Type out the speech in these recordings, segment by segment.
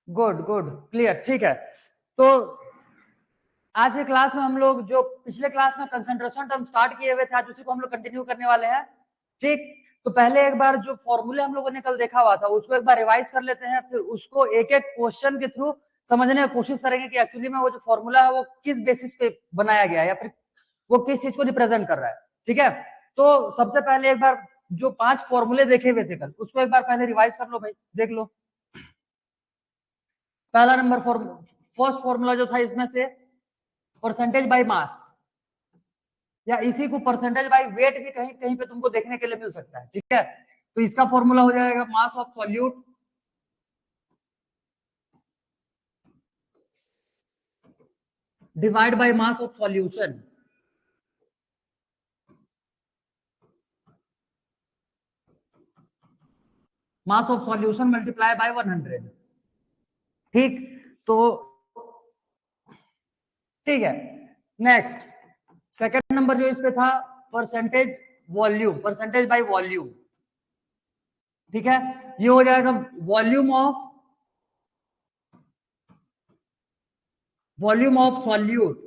Good good, clear, ठीक है। तो आज के क्लास में हम लोग जो पिछले क्लास में कंसंट्रेशन टर्म स्टार्ट किए हुए थे, आज उसी को हम लोग कंटिन्यू करने वाले हैं। ठीक, तो पहले एक बार जो फॉर्मूले हम लोगों ने कल देखा हुआ था उसको एक बार रिवाइज कर लेते हैं, फिर उसको एक एक क्वेश्चन के थ्रू समझने की कोशिश करेंगे कि एक्चुअली में वो जो फॉर्मूला है वो किस बेसिस पे बनाया गया है या फिर वो किस चीज को रिप्रेजेंट कर रहा है। ठीक है, तो सबसे पहले एक बार जो 5 फॉर्मूले देखे हुए थे कल उसको एक बार पहले रिवाइज कर लो भाई, देख लो। पहला नंबर फर्स्ट फॉर्मूला जो था इसमें से परसेंटेज बाय मास, या इसी को परसेंटेज बाय वेट भी कहीं कहीं पे तुमको देखने के लिए मिल सकता है। ठीक है, तो इसका फॉर्मूला हो जाएगा mass of solute divide by mass of solution. Mass of solution multiply by 100। ठीक, तो ठीक है, नेक्स्ट सेकंड नंबर जो इस पे था percentage volume, percentage by volume. ठीक है, ये हो जाएगा volume of solute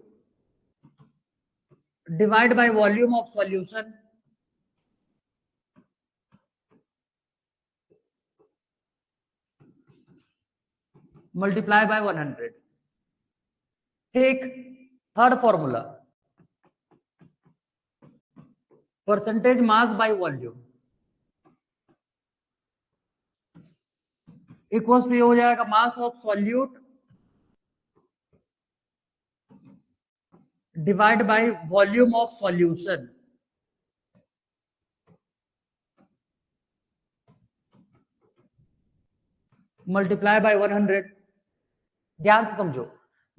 divide by volume of solution multiply by 100। ठीक, third formula percentage mass by volume equals to ये हो जाएगा mass of solute divide by volume of solution multiply by 100। ध्यान से समझो,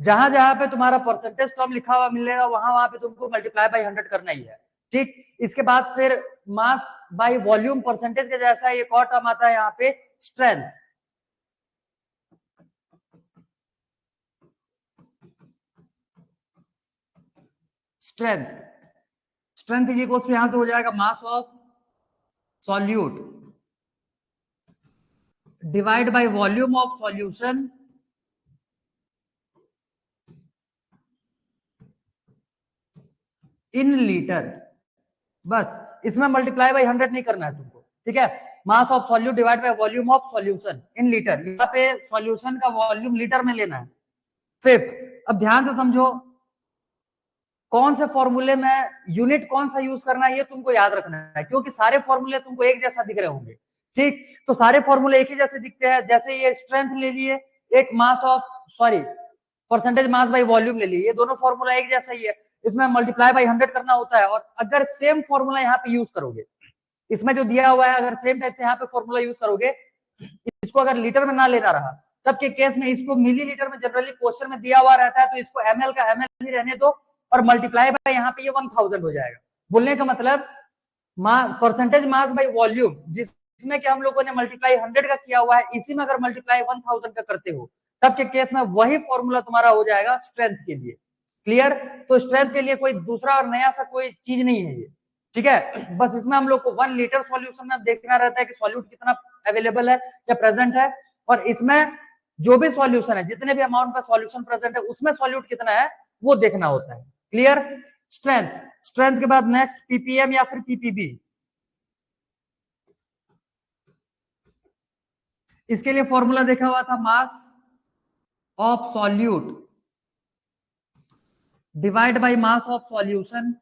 जहां जहां पे तुम्हारा परसेंटेज टर्म लिखा हुआ मिलेगा वहां वहां पे तुमको मल्टीप्लाई बाय 100 करना ही है। ठीक, इसके बाद फिर मास बाय वॉल्यूम परसेंटेज के जैसा एक और टर्म आता है यहाँ पे strength. Strength strength is equal to यहां से हो जाएगा mass of solute divide by volume of solution in litre. बस इसमें मल्टीप्लाई बाय 100 नहीं करना है तुमको। ठीक है, मास of solute divide by volume of solution in litre, यहाँ पे सॉल्यूशन का वॉल्यूम लीटर में लेना है। फिफ्थ, अब ध्यान से समझो कौन से फॉर्मूले में यूनिट कौन सा यूज करना है ये तुमको याद रखना है, क्योंकि सारे फॉर्मूले तुमको एक जैसा दिख रहे होंगे। ठीक, तो सारे फॉर्मूले एक ही जैसे दिखते हैं, जैसे ये स्ट्रेंथ ले लिए, एक mass of sorry percentage mass by volume ले लिए, ये दोनों फॉर्मूला एक जैसा ही है, इसमें मल्टीप्लाई बाय 100 करना होता है। और अगर सेम फॉर्मूला यहाँ पे यूज करोगे, इसमें जो दिया हुआ है अगर सेम टाइप से यहाँ पे फॉर्मूला यूज करोगे, इसको अगर लीटर में ना लेना रहा तब के केस में इसको मिलीलीटर में जनरली क्वेश्चन में दिया हुआ रहता है, तो इसको ml का ml ही रहने दो और मल्टीप्लाई बाय यहाँ पे ये 1000 हो जाएगा। बोलने का मतलब परसेंटेज मास बाय वॉल्यूम जिसमें कि हम लोगों ने मल्टीप्लाई 100 का किया हुआ है, इसी में अगर मल्टीप्लाई 1000 का करते हो तब के केस में वही फॉर्मूला तुम्हारा हो जाएगा स्ट्रेंथ के लिए। क्लियर, तो स्ट्रेंथ के लिए कोई दूसरा और नया सा कोई चीज नहीं है ये। ठीक है, बस इसमें हम लोग को 1 लीटर सॉल्यूशन में देखना रहता है कि सॉल्यूट कितना अवेलेबल है या प्रेजेंट है, और इसमें जो भी सॉल्यूशन है जितने भी अमाउंट का सॉल्यूशन प्रेजेंट है उसमें सॉल्यूट कितना है वो देखना होता है। क्लियर, स्ट्रेंथ स्ट्रेंथ के बाद नेक्स्ट पीपीएम या फिर पीपीबी। इसके लिए फॉर्मूला देखा हुआ था mass of solute divide by mass of solution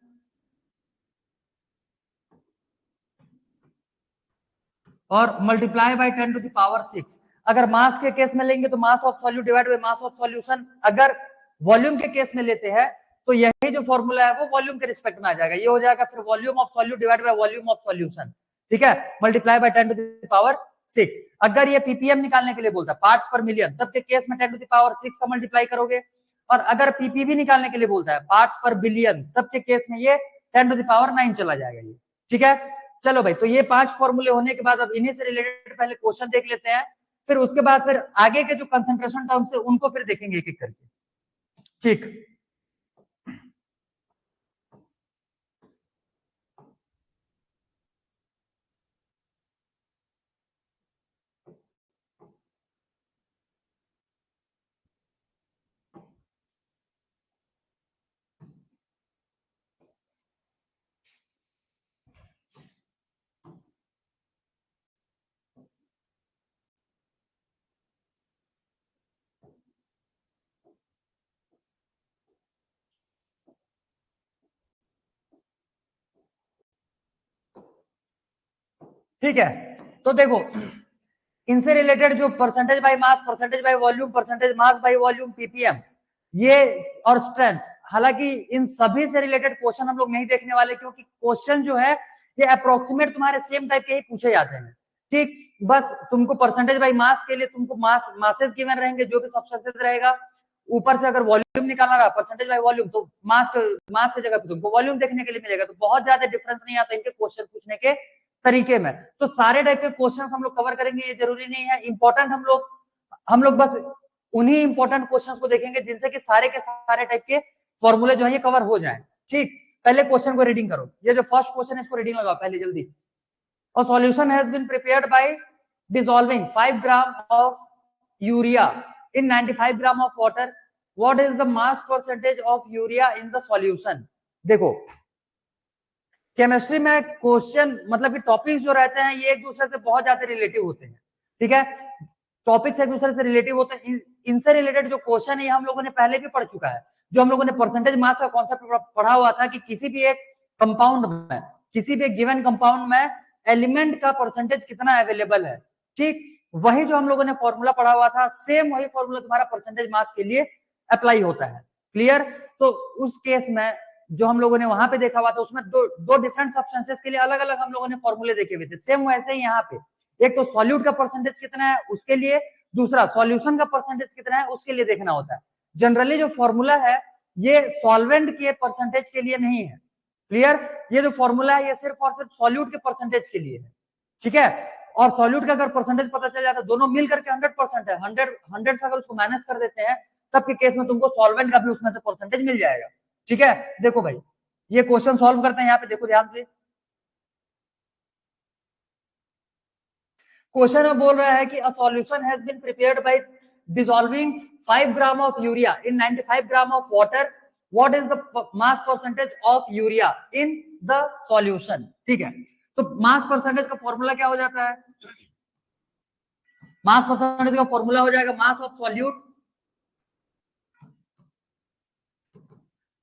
और multiply by 10 to the power 6। अगर मास के केस में लेंगे तो mass of solute divide by mass of solution, अगर वॉल्यूम के केस में लेते हैं तो यही जो फॉर्मूला है वो वॉल्यूम के रिस्पेक्ट में आ जाएगा, ये हो जाएगा फिर volume of solute divide by volume of solution. ठीक है, multiply by 10 to the power 6। अगर ये पीपीएम निकालने के लिए बोलता है पार्ट्स पर मिलियन, तब के केस में 10 टू द पावर 6 का मल्टीप्लाई करोगे, और अगर पीपीबी निकालने के लिए बोलता है पार्ट्स पर बिलियन, तब के केस में ये 10 टू द पावर 9 चला जाएगा ये। ठीक है, चलो भाई, तो ये 5 फॉर्मूले होने के बाद अब इन्हीं से रिलेटेड पहले क्वेश्चन देख लेते हैं, फिर उसके बाद फिर आगे के जो कंसंट्रेशन टर्म्स है उनको फिर देखेंगे एक एक करके। ठीक, ठीक है, तो देखो इनसे रिलेटेड जो percentage by mass, percentage by volume, percentage mass by volume, ppm, ये और स्ट्रेंथ, हालांकि इन सभी से रिलेटेड क्वेश्चन हम लोग नहीं देखने वाले, क्योंकि क्वेश्चन जो है ये अप्रोक्सीमेट तुम्हारे सेम टाइप के ही पूछे जाते हैं। ठीक, बस तुमको परसेंटेज बाय मास के लिए तुमको मासेस गिवन रहेंगे, जो भी सब्सटेंसेस रहेगा, ऊपर से अगर वॉल्यूम निकालना रहा परसेंटेज बाय वॉल्यूम, तो मास की जगह पे तुमको वॉल्यूम देखने के लिए मिलेगा। तो बहुत ज्यादा डिफरेंस नहीं आता इनके क्वेश्चन पूछने के तरीके में। तो सारे टाइप के क्वेश्चंस हम लोग कवर करेंगे, ये जरूरी नहीं है। इंपॉर्टेंट हम लोग बस उन्हीं इंपॉर्टेंट क्वेश्चंस को देखेंगे जिनसे कि सारे के सारे टाइप के फॉर्मूले जो है ये कवर हो जाए। ठीक, पहले क्वेश्चन को रीडिंग करो। ये जो फर्स्ट क्वेश्चन है इसको रीडिंग लगाओ पहले जल्दी। A solution has been prepared by dissolving 5 gram of urea in 95 gram of water. What is the mass percentage of urea in the solution? देखो केमिस्ट्री में क्वेश्चन मतलब कि टॉपिक्स जो रहते हैं ये एक दूसरे से बहुत ज्यादा रिलेटिव होते हैं। ठीक है, टॉपिक्स एक दूसरे से रिलेटिव होते हैं। इनसे रिलेटेड जो क्वेश्चन है हम लोगों ने पहले भी पढ़ चुका है। जो हम लोगों ने परसेंटेज मास का कॉन्सेप्ट पढ़ा हुआ था कि किसी भी एक कंपाउंड में, किसी भी एक गिवन कंपाउंड में एलिमेंट का परसेंटेज कितना अवेलेबल है। ठीक, वही जो हम लोगों ने फॉर्मूला पढ़ा हुआ था, सेम वही फॉर्मूला तुम्हारा परसेंटेज मास के लिए अप्लाई होता है। क्लियर? तो उस केस में जो हम लोगों ने वहां पे देखा हुआ था उसमें दो डिफरेंट सब्सटेंसेस के लिए अलग अलग हम लोगों ने फॉर्मूले देखे हुए थे। सेम वैसे ही यहाँ पे एक तो सॉल्यूट का परसेंटेज कितना है उसके लिए, दूसरा सॉल्यूशन का परसेंटेज कितना है उसके लिए देखना होता है। जनरली जो फॉर्मूला है ये सॉल्वेंट के परसेंटेज के लिए नहीं है। क्लियर? ये जो फॉर्मूला है ये सिर्फ और सिर्फ सॉल्यूट के परसेंटेज के लिए है। ठीक है, और सॉल्यूट का अगर परसेंटेज पता चल जाता है, दोनों मिल करके 100% है, 100 से अगर उसको माइनस कर देते हैं तब के केस में तुमको सॉल्वेंट का भी उसमें से परसेंटेज मिल जाएगा। ठीक है, देखो भाई ये क्वेश्चन सॉल्व करते हैं। यहाँ पे देखो ध्यान से, क्वेश्चन में बोल रहा है कि a solution has been prepared by dissolving 5 gram of urea in 95 gram of water. What is the mass percentage of urea in the solution? ठीक है, तो मास परसेंटेज का फॉर्मूला क्या हो जाता है? मास परसेंटेज का फॉर्मूला हो जाएगा mass of solute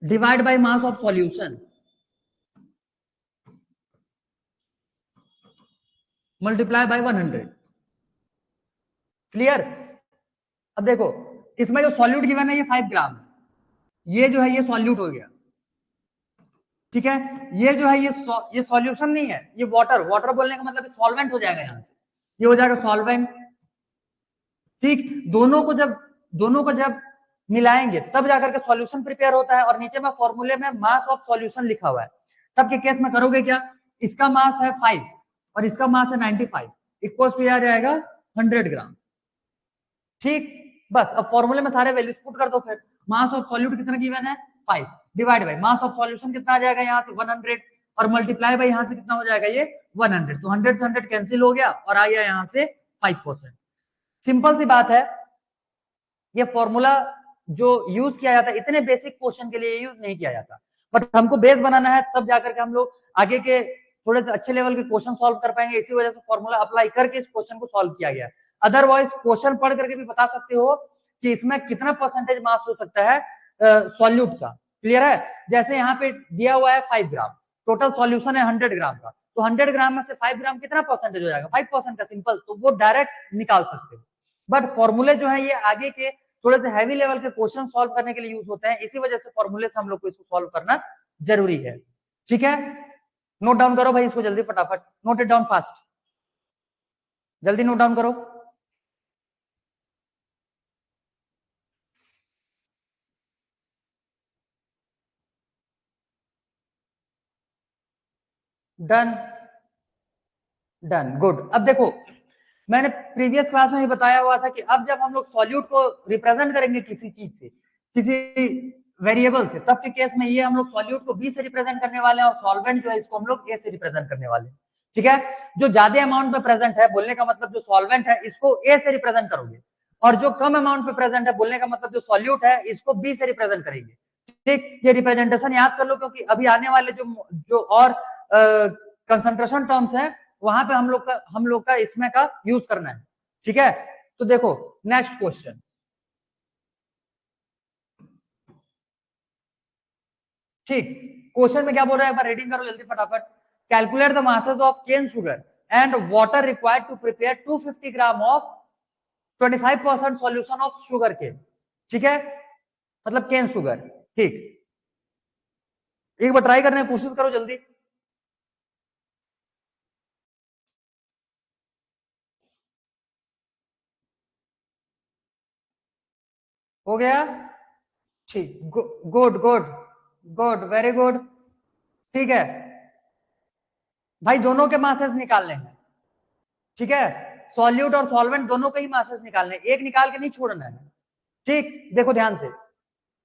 divide by mass of solution multiply by 100। Clear? अब देखो इसमें जो सॉल्यूट गिवन है ये 5 ग्राम, ये जो है ये सॉल्यूट हो गया। ठीक है, ये जो है ये सॉल्यूशन नहीं है, ये वाटर, वाटर बोलने का मतलब सॉल्वेंट हो जाएगा यहां से, ये हो जाएगा सॉल्वेंट। ठीक, दोनों को जब मिलाएंगे तब जाकर के सॉल्यूशन प्रिपेयर होता है। और नीचे में फॉर्मूले में मास ऑफ सॉल्यूशन लिखा हुआ है। तब के केस में करोगे क्या, इसका मास है 5 और इसका मास है 95, इक्वल टू आ जाएगा 100 ग्राम। ठीक, बस अब फॉर्मूले में सारे वैल्यूज पुट कर दो। फिर मास ऑफ सॉल्यूट कितना गिवन है 5 divide by mass of solution कितना आ जाएगा यहाँ से 100 और मल्टीप्लाई बाय यहाँ से कितना हो जाएगा ये 100। तो 100 से 100 कैंसिल हो गया और आ गया यहाँ से 5%। सिंपल सी बात है, ये फॉर्मूला जो यूज किया जाता है इतने बेसिक क्वेश्चन के लिए यूज नहीं किया जाता, बट हमको बेस बनाना है तब जाकर के हम लोग आगे के थोड़े से अच्छे लेवल के क्वेश्चन सॉल्व कर पाएंगे। इसी वजह से फॉर्मूला अप्लाई करके इस क्वेश्चन को सॉल्व किया गया। अदरवाइज क्वेश्चन पढ़ करके भी बता सकते हो कि इसमें कितना परसेंटेज मास हो सकता है सॉल्यूट का। क्लियर है? जैसे यहाँ पे दिया हुआ है 5 ग्राम, टोटल सॉल्यूशन है 100 ग्राम का, तो 100 ग्राम में से 5 ग्राम कितना परसेंटेज हो जाएगा 5% का, सिंपल, तो वो डायरेक्ट निकाल सकते हो। बट फॉर्मूले जो है ये आगे के थोड़े से हैवी लेवल के क्वेश्चन सॉल्व करने के लिए यूज होते हैं, इसी वजह से फॉर्मूले से हम लोग को इसको सॉल्व करना जरूरी है। ठीक है, नोट डाउन करो भाई इसको जल्दी, फटाफट नोट इट डाउन फास्ट, जल्दी नोट डाउन करो। Done, done, good. अब देखो मैंने प्रीवियस क्लास में ही बताया हुआ था कि अब जब हम लोग सॉल्यूट को रिप्रेजेंट करेंगे किसी चीज से, किसी वेरिएबल से, तब के केस में ये हम लोग सॉल्यूट को बी से रिप्रेजेंट करने वाले हैं और सॉल्वेंट जो है इसको हम लोग ए से रिप्रेजेंट करने वाले हैं। ठीक है, जो ज्यादा अमाउंट में प्रेजेंट है बोलने का मतलब जो सॉल्वेंट है इसको ए से रिप्रेजेंट करोगे, और जो कम अमाउंट में प्रेजेंट है बोलने का मतलब जो सॉल्यूट है इसको बी से रिप्रेजेंट करेंगे। ठीक, ये रिप्रेजेंटेशन याद कर लो क्योंकि अभी आने वाले जो और कंसंट्रेशन टर्म्स है वहां पे हम लोग का इसमें का यूज करना है। ठीक है, तो देखो नेक्स्ट क्वेश्चन। ठीक, क्वेश्चन में क्या बोल रहा है एक बार रीडिंग करो जल्दी फटाफट। Calculate the masses of cane sugar and water required to prepare 250 gram of 25% solution of sugar cane. ठीक है, मतलब केन शुगर. ठीक, एक बार ट्राई करने की कोशिश करो जल्दी. हो गया? ठीक, good good good, very good. ठीक है भाई, दोनों के मासेस निकालने हैं. ठीक है, सॉल्यूट और सॉल्वेंट दोनों के ही मासेस निकालने, एक निकाल के नहीं छोड़ना है. ठीक, देखो ध्यान से,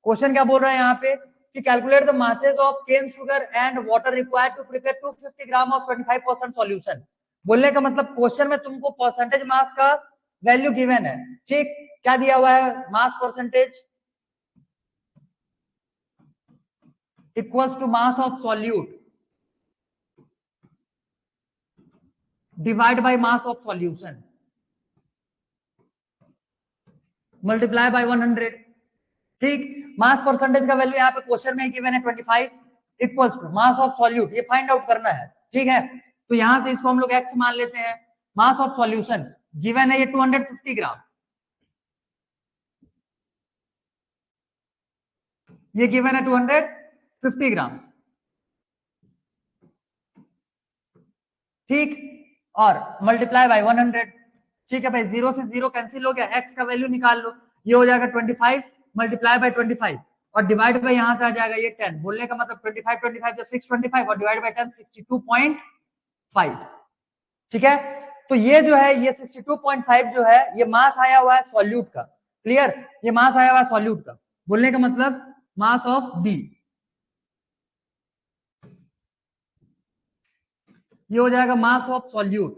क्वेश्चन क्या बोल रहा है यहाँ पे कि calculate the masses of cane sugar and water required to prepare 250 gram of 25% solution. बोलने का मतलब क्वेश्चन में तुमको परसेंटेज मास का वैल्यू गिवन है. ठीक, क्या दिया हुआ है? Mass percentage equals to mass of solute divide by mass of solution multiply by 100. ठीक, मास परसेंटेज का वैल्यू यहाँ पे क्वेश्चन में गिवन है 25 equals to mass of solute, ये फाइंड आउट करना है. ठीक है, तो यहां से इसको हम लोग x मान लेते हैं. मास ऑफ सॉल्यूशन गिवन है ये 250 ग्राम, ये गिवन है 250 ग्राम. ठीक, और मल्टीप्लाई बाय 100. ठीक है भाई, 0 से 0 कैंसिल हो गया, x का वैल्यू निकाल लो, ये हो जाएगा 25 मल्टीप्लाई बाय 25 और डिवाइड बाय यहां से आ जाएगा ये 10. बोलने का मतलब 25 जो 625 और डिवाइड बाय 10 62.5. ठीक है, तो ये जो है ये 62.5 जो है ये मास आया हुआ है सॉल्यूट का. क्लियर, ये मास आया हुआ है सॉल्यूट का. बोलने का मतलब मास ऑफ बी, ये हो जाएगा मास ऑफ सॉल्यूट.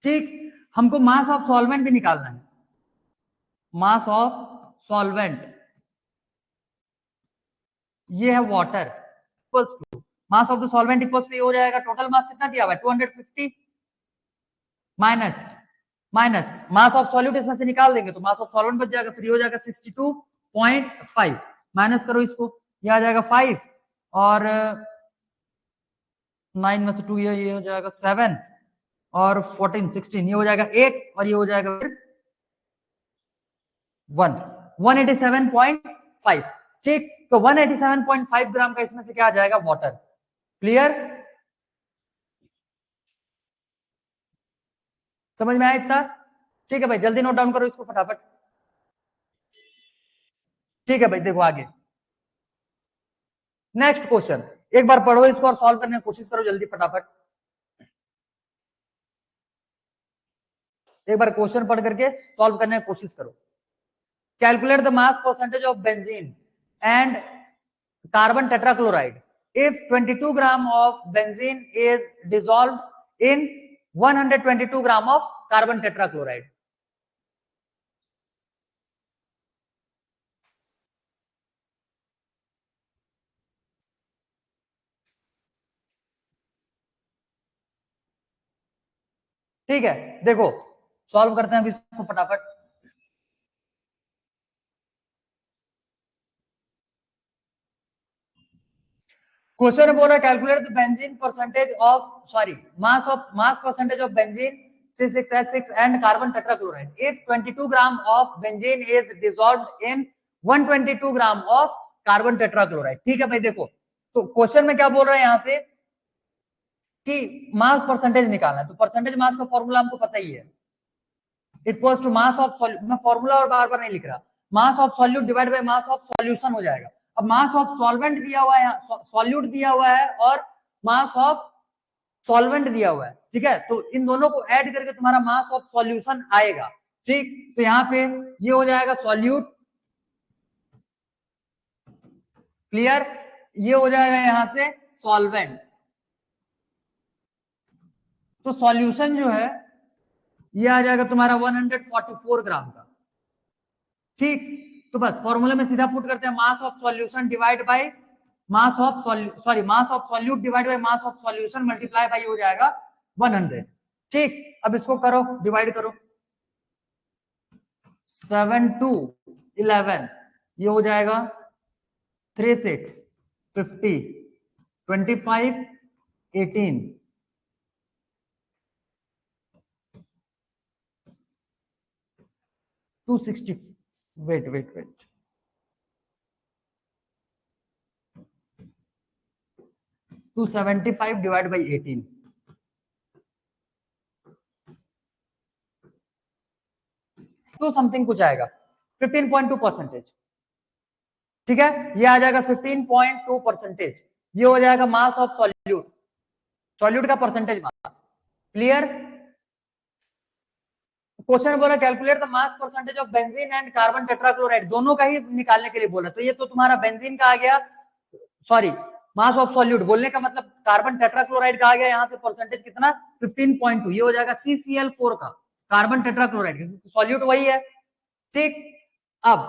ठीक, हमको मास ऑफ सॉल्वेंट भी निकालना है. मास ऑफ सॉल्वेंट ये है water equals to mass of the solvent equals to, ये हो जाएगा टोटल मास कितना दिया हुआ है 250 minus minus mass of solute, इसमें से निकाल देंगे तो मास ऑफ सॉल्वेंट बच जाएगा, फिर ये हो जाएगा 62.5. माइनस करो इसको, ये आ जाएगा 5 और 9 में से 2 ये हो जाएगा 7 और 14 16, ये हो जाएगा 8 और ये हो जाएगा 187.5. ठीक, तो 187.5 ग्राम का इसमें से क्या आ जाएगा? वाटर. क्लियर, समझ में आया इतना? ठीक है भाई, जल्दी नोट डाउन करो इसको फटाफट. ठीक है भाई, देखो आगे नेक्स्ट क्वेश्चन, एक बार पढ़ो इसको और सॉल्व करने की कोशिश करो जल्दी फटाफट. एक बार क्वेश्चन पढ़ करके सॉल्व करने की कोशिश करो. Calculate the mass percentage of benzene and carbon tetrachloride if 22 gram of benzene is dissolved in 122 gram of carbon tetrachloride. ठीक है, देखो सॉल्व करते हैं अभी इसको फटाफट. क्वेश्चन बोल रहा है calculate the benzene percentage of mass percentage of benzene C6H6 and carbon tetrachloride if 22 gram of benzene is dissolved in 122 gram of carbon tetrachloride. ठीक है भाई, देखो तो क्वेश्चन में क्या बोल रहा है यहाँ से कि मास परसेंटेज निकालना है, तो परसेंटेज मास का फॉर्मूला हमको पता ही है, equals to mass of solute. मैं फॉर्मूला और बार बार नहीं लिख रहा, mass of solute divide by mass of solution हो जाएगा. अब मास ऑफ सॉल्वेंट दिया हुआ है, सॉल्यूट दिया हुआ है और मास ऑफ सॉल्वेंट दिया हुआ है. ठीक है, तो इन दोनों को ऐड करके तुम्हारा मास ऑफ सॉल्यूशन आएगा. ठीक, तो यहाँ पे ये हो जाएगा सॉल्यूट. क्लियर, ये हो जाएगा यहां से सॉल्वेंट. तो सॉल्यूशन जो है ये आ जाएगा तुम्हारा 144 ग्राम का. ठीक, तो बस फॉर्मूले में सीधा पुट करते हैं मास of solution divide by mass of solute divide by mass of solution multiply bye हो जाएगा 100. ठीक, अब इसको करो, डिवाइड करो. 7 2 11, ये हो जाएगा 3 6 50 25 18 260 wait 275 डिवाइड बाई 18 तो समथिंग कुछ आएगा 15.2%। ठीक है, ये आ जाएगा 15.2%। ये हो जाएगा मास ऑफ सॉल्यूट का परसेंटेज मास। क्लियर। क्वेश्चन बोला calculate the mass percentage of benzene and carbon tetrachloride, दोनों का ही निकालने के लिए बोला। तो ये तो तुम्हारा बेंजीन का आ गया, सॉरी मास ऑफ सॉल्यूट बोलने का मतलब कार्बन टेट्राक्लोराइड का आ गया। यहाँ से परसेंटेज कितना 15.2, ये हो जाएगा CCl4 का कार्बन टेट्राक्लोराइड, सॉल्यूट वही है। ठीक, अब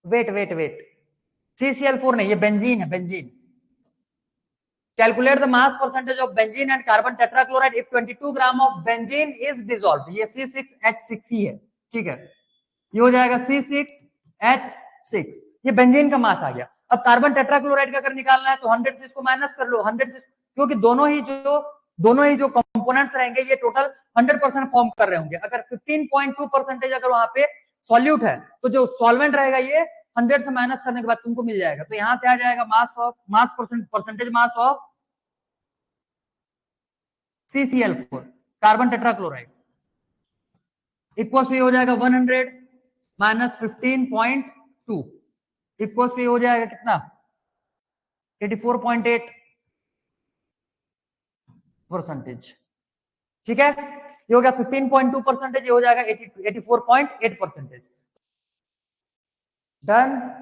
वेट CCl4 नहीं, ये बेंजीन है, benzene. Calculate the mass percentage of benzene and carbon tetrachloride if 22 gram of benzene is dissolved. ये C6H6 ही है। ठीक है, ये हो जाएगा C6H6, ये बेंजीन का मास आ गया। अब कार्बन टेट्राक्लोराइड का अगर निकालना है तो 100 से इसको माइनस कर लो, 100 से, क्योंकि दोनों ही जो कंपोनेंट्स रहेंगे ये टोटल 100% फॉर्म कर रहे होंगे। अगर 15.2% अगर वहां पे सॉल्यूट है तो जो सॉल्वेंट रहेगा ये 100 से माइनस करने के बाद तुमको मिल जाएगा। तो यहां से आ जाएगा percentage mass of CCl4 carbon tetrachloride equals to हो जाएगा 100 माइनस 15.2 इक्वल्स टू हो जाएगा कितना 84.8%। ठीक है, ये हो गया 15.2%, ये हो जाएगा 84.8%। Done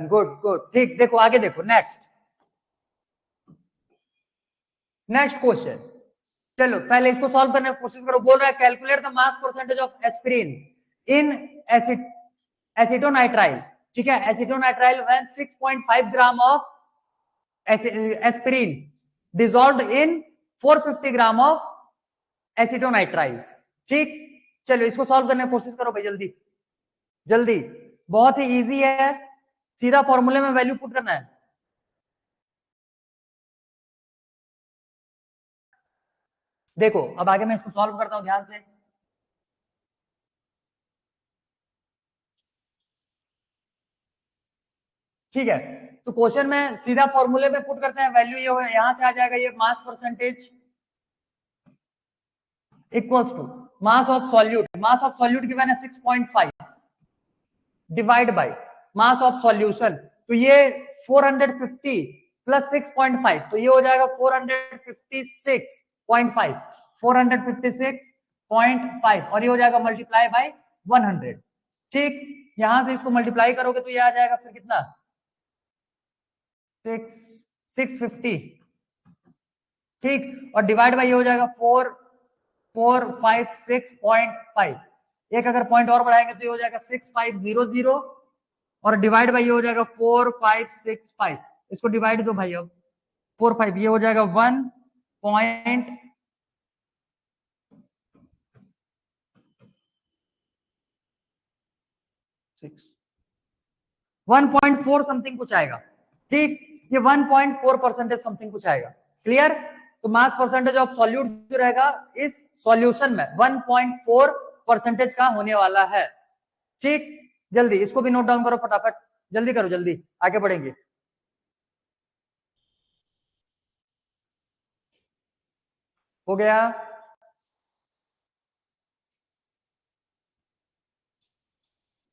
good. ठीक, देखो आगे देखो, नेक्स्ट क्वेश्चन। चलो पहले इसको सॉल्व करने की कोशिश करो। बोल रहा है calculate the mass percentage of aspirin in acetonitrile. ठीक है, acetonitrile when 6.5 gram of aspirin dissolved in 450 gram of acetonitrile. ठीक, चलो इसको सॉल्व करने की कोशिश करो भाई, जल्दी। बहुत ही इजी है, सीधा फॉर्मूले में वैल्यू पुट करना है। देखो अब आगे मैं इसको सॉल्व करता हूं ध्यान से। ठीक है, तो क्वेश्चन में सीधा फॉर्मूले पे पुट करते हैं वैल्यू। ये यहां से आ जाएगा ये mass percentage equals to mass of solute given है 6.5 divide by mass of solution. तो ये 450 प्लस 6.5, तो ये हो जाएगा 456.5 और ये हो जाएगा मल्टीप्लाई बाय 100। ठीक, यहां से इसको मल्टीप्लाई करोगे तो ये आ जाएगा फिर कितना 650। ठीक, और डिवाइड बाय ये हो जाएगा 4456.5। एक अगर पॉइंट और बढ़ाएंगे तो ये हो जाएगा 6500 और डिवाइड बाय ये हो जाएगा 4565। इसको डिवाइड दो भाई, अब 45 ये हो जाएगा 1.4 समथिंग कुछ आएगा। ठीक, ये 1.4% समथिंग कुछ आएगा। क्लियर। तो मास परसेंटेज ऑफ सॉल्यूट जो रहेगा इस सॉल्यूशन में 1.4% का होने वाला है। ठीक, जल्दी इसको भी नोट डाउन करो फटाफट, जल्दी करो, जल्दी आगे बढ़ेंगे। हो गया,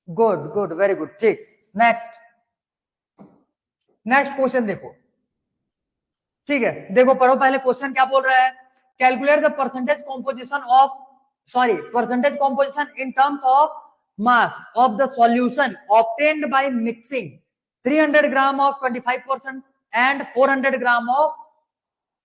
गुड वेरी गुड। ठीक, नेक्स्ट क्वेश्चन देखो। ठीक है, देखो पढ़ो पहले क्वेश्चन क्या बोल रहा है। Calculate the percentage composition in terms of mass of the solution obtained by mixing 300 gram of 25% and 400 gram of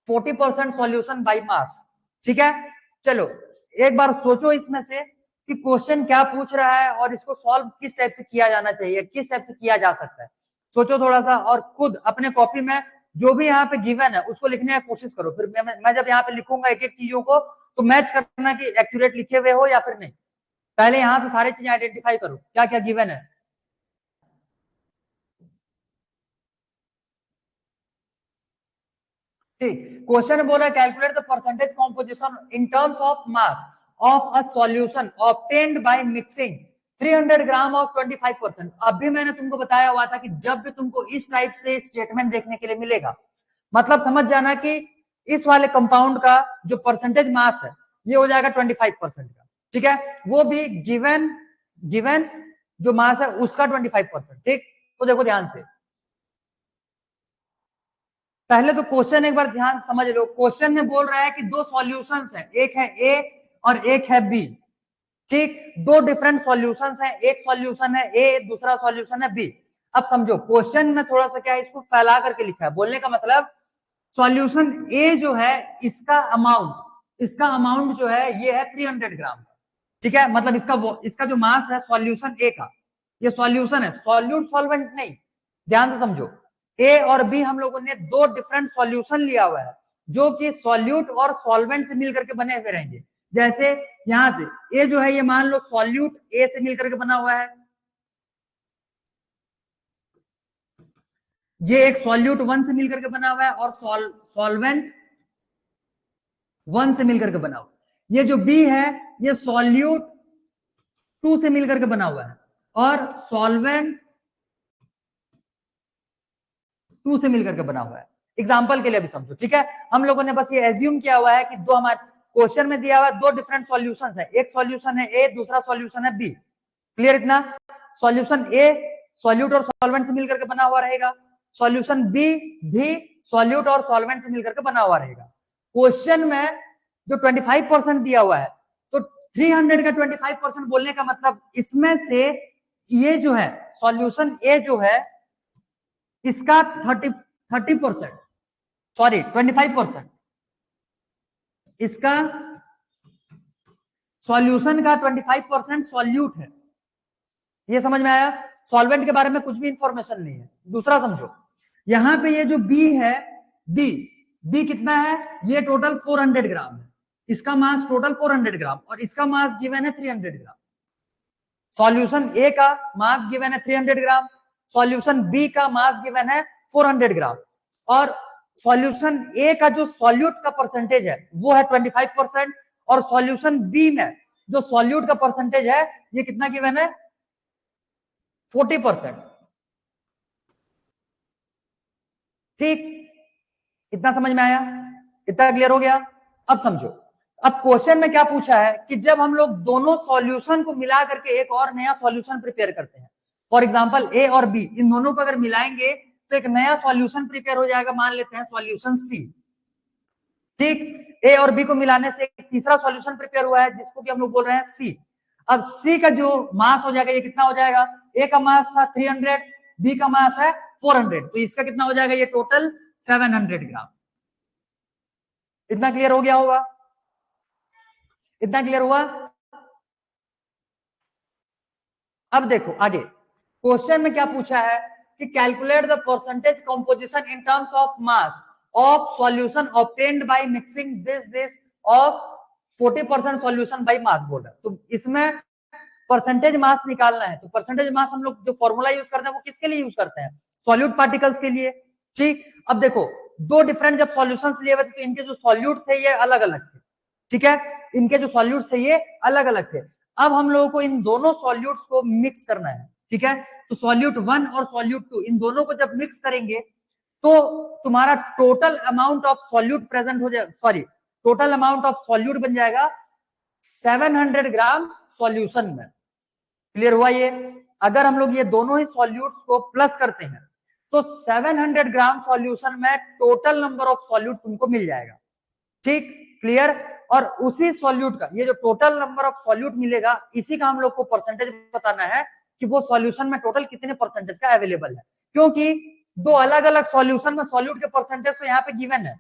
40% solution by mass. ठीक है, चलो एक बार सोचो इसमें से कि क्वेश्चन क्या पूछ रहा है और इसको सॉल्व किस टाइप से किया जाना चाहिए, किस टाइप से किया जा सकता है। सोचो थोड़ा सा और खुद अपने कॉपी में जो भी यहाँ पे गिवन है उसको लिखने की कोशिश करो। फिर मैं जब यहाँ पे लिखूंगा एक एक चीजों को तो मैच करना कि एक्यूरेट लिखे हुए हो या फिर नहीं। पहले यहां से सारी चीजें आइडेंटिफाई करो, क्या क्या गिवन है। ठीक, क्वेश्चन में बोल रहा है calculate the percentage composition in terms of mass of a solution obtained by mixing 300 gram of 25%। अभी मैंने तुमको बताया हुआ था कि जब भी तुमको इस टाइप से स्टेटमेंट देखने के लिए मिलेगा, मतलब समझ जाना कि इस वाले कंपाउंड का जो परसेंटेज मास है ये हो जाएगा 25% का, ठीक है, वो भी गिवन गिवन जो मास है उसका 25%। ठीक, तो देखो ध्यान से, पहले तो क्वेश्चन एक बार ध्यान समझ लो। क्वेश्चन में बोल रहा है कि दो सॉल्यूशंस हैं, एक है ए और एक है बी। ठीक, दो डिफरेंट सॉल्यूशंस हैं, एक सॉल्यूशन है ए, दूसरा सॉल्यूशन है बी। अब समझो क्वेश्चन में थोड़ा सा क्या है, इसको फैला करके लिखा है। बोलने का मतलब सॉल्यूशन ए जो है इसका अमाउंट जो है ये है 300 ग्राम। ठीक है, मतलब इसका जो मास है सॉल्यूशन ए का, ये सॉल्यूशन है, सॉल्यूट सॉल्वेंट नहीं। ध्यान से समझो, ए और बी हम लोगों ने दो डिफरेंट सॉल्यूशन लिया हुआ है जो कि सॉल्यूट और सॉल्वेंट से मिलकर के बने हुए रहेंगे। जैसे यहां से ए जो है ये मान लो सॉल्यूट ए से मिलकर के बना हुआ है, ये एक सॉल्यूट वन से मिलकर के बना हुआ है और सॉल्वेंट वन से मिलकर के बना हुआ है। ये जो बी है ये सॉल्यूट टू से मिलकर के बना हुआ है और सॉल्वेंट टू से मिलकर के बना हुआ है। एग्जाम्पल के लिए भी समझो, ठीक है, हम लोगों ने बस ये एज्यूम किया हुआ है कि दो हमारे क्वेश्चन में दिया हुआ है दो डिफरेंट सॉल्यूशंस है, एक सॉल्यूशन है ए, दूसरा सॉल्यूशन है बी। क्लियर इतना? सॉल्यूशन ए सॉल्यूट और सॉल्वेंट से मिलकर के बना हुआ रहेगा, सॉल्यूशन बी भी सॉल्यूट और सॉल्वेंट से मिलकर के बना हुआ रहेगा। क्वेश्चन में जो 25% दिया हुआ है, तो 300 का 25% बोलने का मतलब इसमें से ये जो है सॉल्यूशन ए जो है इसका 30% सॉरी 25%, इसका सॉल्यूशन का 25% सॉल्यूट है। ये समझ में आया? सॉल्वेंट के बारे में कुछ भी इंफॉर्मेशन नहीं है। दूसरा समझो, यहां पे ये जो बी है, बी कितना है, ये टोटल 400 ग्राम है, इसका मास टोटल 400 ग्राम और इसका मास गिवन है 300 ग्राम। सॉल्यूशन ए का मास गिवन है 300 ग्राम, सॉल्यूशन बी का मास गिवन है 400 ग्राम और सॉल्यूशन ए का जो सॉल्यूट का परसेंटेज है वो है 25% और सॉल्यूशन बी में जो सॉल्यूट का परसेंटेज है ये कितना गिवन है 40%। ठीक, इतना समझ में आया? इतना क्लियर हो गया? अब समझो, अब क्वेश्चन में क्या पूछा है कि जब हम लोग दोनों सॉल्यूशन को मिला करके एक और नया सॉल्यूशन प्रिपेयर करते हैं, फॉर एग्जांपल ए और बी, इन दोनों को अगर मिलाएंगे तो एक नया सॉल्यूशन प्रिपेयर हो जाएगा, मान लेते हैं सॉल्यूशन सी। ठीक, ए और बी को मिलाने से एक तीसरा सॉल्यूशन प्रिपेयर हुआ है जिसको कि हम लोग बोल रहे हैं सी। अब सी का जो मास हो जाएगा ये कितना हो जाएगा, ए का मास था 300, बी का मास है 400, तो इसका कितना हो जाएगा, ये टोटल 700 ग्राम। इतना क्लियर हो गया होगा? इतना क्लियर हुआ? अब देखो आगे क्वेश्चन में क्या पूछा है कि calculate the percentage composition in terms of mass of solution obtained by mixing this of 40% solution by mass बोल रहा है। तो इसमें परसेंटेज मास निकालना है, तो परसेंटेज मास हम लोग जो फॉर्मूला यूज करते हैं वो किसके लिए यूज करते हैं, सॉल्यूट पार्टिकल्स के लिए। ठीक, अब देखो दो डिफरेंट जब सॉल्यूशंस लिए हुए थे तो इनके जो सॉल्यूट थे ये अलग अलग थे, ठीक है, इनके जो सॉल्यूट थे ये अलग अलग थे। अब हम लोगों को इन दोनों सॉल्यूट्स को मिक्स करना है, ठीक है, तो सॉल्यूट वन और सॉल्यूट टू इन दोनों को जब मिक्स करेंगे तो तुम्हारा total amount of solute present हो जाएगा, sorry total amount of solute बन जाएगा 700 ग्राम सॉल्यूशन में। क्लियर हुआ ये? अगर हम लोग ये दोनों ही सॉल्यूट्स को प्लस करते हैं तो 700 ग्राम सॉल्यूशन में टोटल नंबर ऑफ सॉल्यूट तुमको मिल जाएगा। ठीक, क्लियर? और उसी सॉल्यूट का ये जो टोटल नंबर ऑफ सॉल्यूट मिलेगा इसी का हम लोग को परसेंटेज बताना है कि वो सॉल्यूशन में टोटल कितने परसेंटेज का अवेलेबल है, क्योंकि दो अलग अलग सॉल्यूशन में सॉल्यूट के परसेंटेज तो यहाँ पे गिवन है।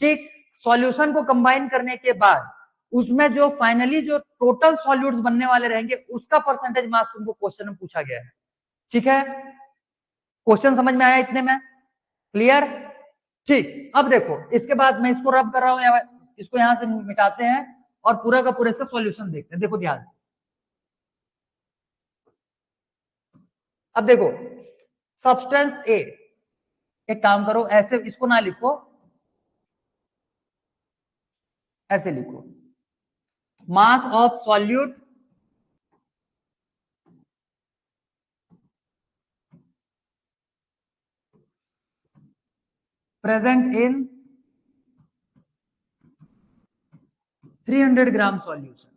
ठीक, सॉल्यूशन को कंबाइन करने के बाद उसमें जो फाइनली जो टोटल सॉल्यूट्स बनने वाले रहेंगे उसका परसेंटेज मास तुमको क्वेश्चन में पूछा गया है। ठीक है, क्वेश्चन समझ में आया इतने में? क्लियर? ठीक, अब देखो इसके बाद मैं इसको रब कर रहा हूं, इसको यहां से मिटाते हैं और पूरा का पूरा इसका सॉल्यूशन देखते हैं। देखो ध्यान से, अब देखो सब्सटेंस ए, एक काम करो ऐसे इसको ना लिखो, ऐसे लिखो, mass of solute present in 300 gram solution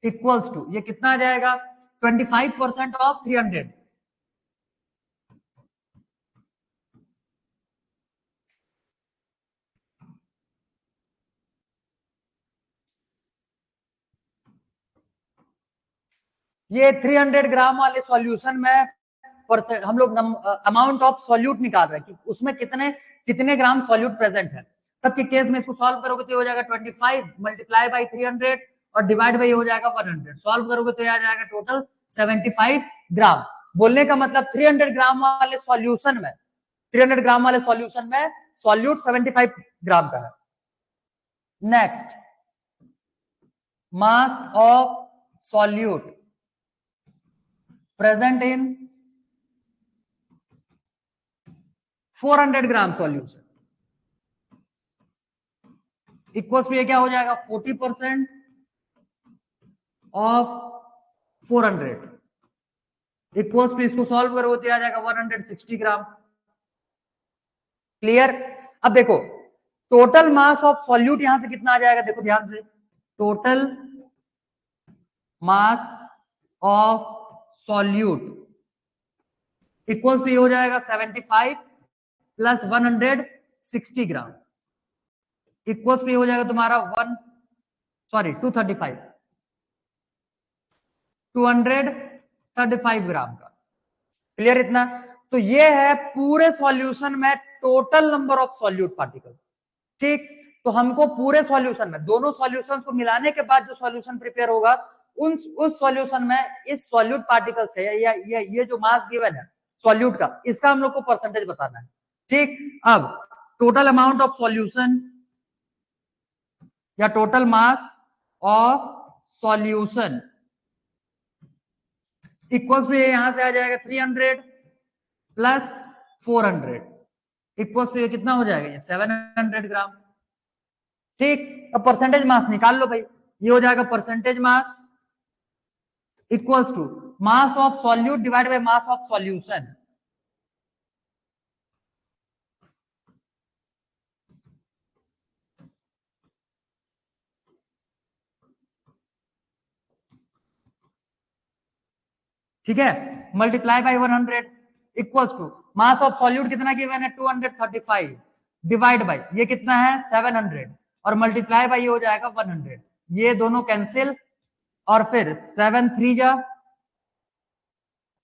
equals to, ये कितना आ जाएगा 25% ऑफ 300। ये 300 ग्राम वाले सॉल्यूशन में परसेंट हम लोग अमाउंट ऑफ सॉल्यूट निकाल रहे हैं कि उसमें कितने कितने ग्राम सॉल्यूट प्रेजेंट है। तब के केस में इसको सॉल्व करोगे तो हो जाएगा 25 मल्टीप्लाई बाई 300 और डिवाइड बाई हो जाएगा 100। सॉल्व करोगे तो आ जाएगा टोटल 75 ग्राम। बोलने का मतलब 300 ग्राम वाले सॉल्यूशन में 300 ग्राम वाले सॉल्यूशन में सॉल्यूट 75 ग्राम का है। Next, mass of solute present in 400 gram solution equals to, ये क्या हो जाएगा 40% ऑफ 400 इक्वल्स टू, इसको सॉल्व करोगे तो आ जाएगा 160 ग्राम। क्लियर। अब देखो टोटल मास ऑफ सॉल्यूट यहां से कितना आ जाएगा, देखो ध्यान से, total mass of solute equals to, ये हो जाएगा 75 प्लस 160 ग्राम इक्वल्स टू, ये हो जाएगा तुम्हारा 235 ग्राम का। क्लियर इतना। तो ये है पूरे सॉल्यूशन में total number of solute particles. ठीक, तो हमको पूरे सॉल्यूशन में दोनों सॉल्यूशंस को मिलाने के बाद जो सॉल्यूशन प्रिपेयर होगा उस सॉल्यूशन में इस सॉल्यूट पार्टिकल्स का ये जो मास गिवन है सॉल्यूट का, इसका हम लोग को परसेंटेज बताना है। ठीक, अब टोटल अमाउंट ऑफ सॉल्यूशन या total mass of solution equals to, ये यहां से आ जाएगा 300 प्लस 400 इक्वल्स टू, ये कितना हो जाएगा ये 700 ग्राम। ठीक, अब परसेंटेज मास निकाल लो भाई, ये हो जाएगा percentage mass equals to mass of solute divide by mass of solution. ठीक है, multiply by 100 equals to mass of solute कितना गिवन है 235 डिवाइड बाय ये कितना है 700 और मल्टीप्लाई बाय ये हो जाएगा 100। ये दोनों कैंसिल और फिर 7 3 जा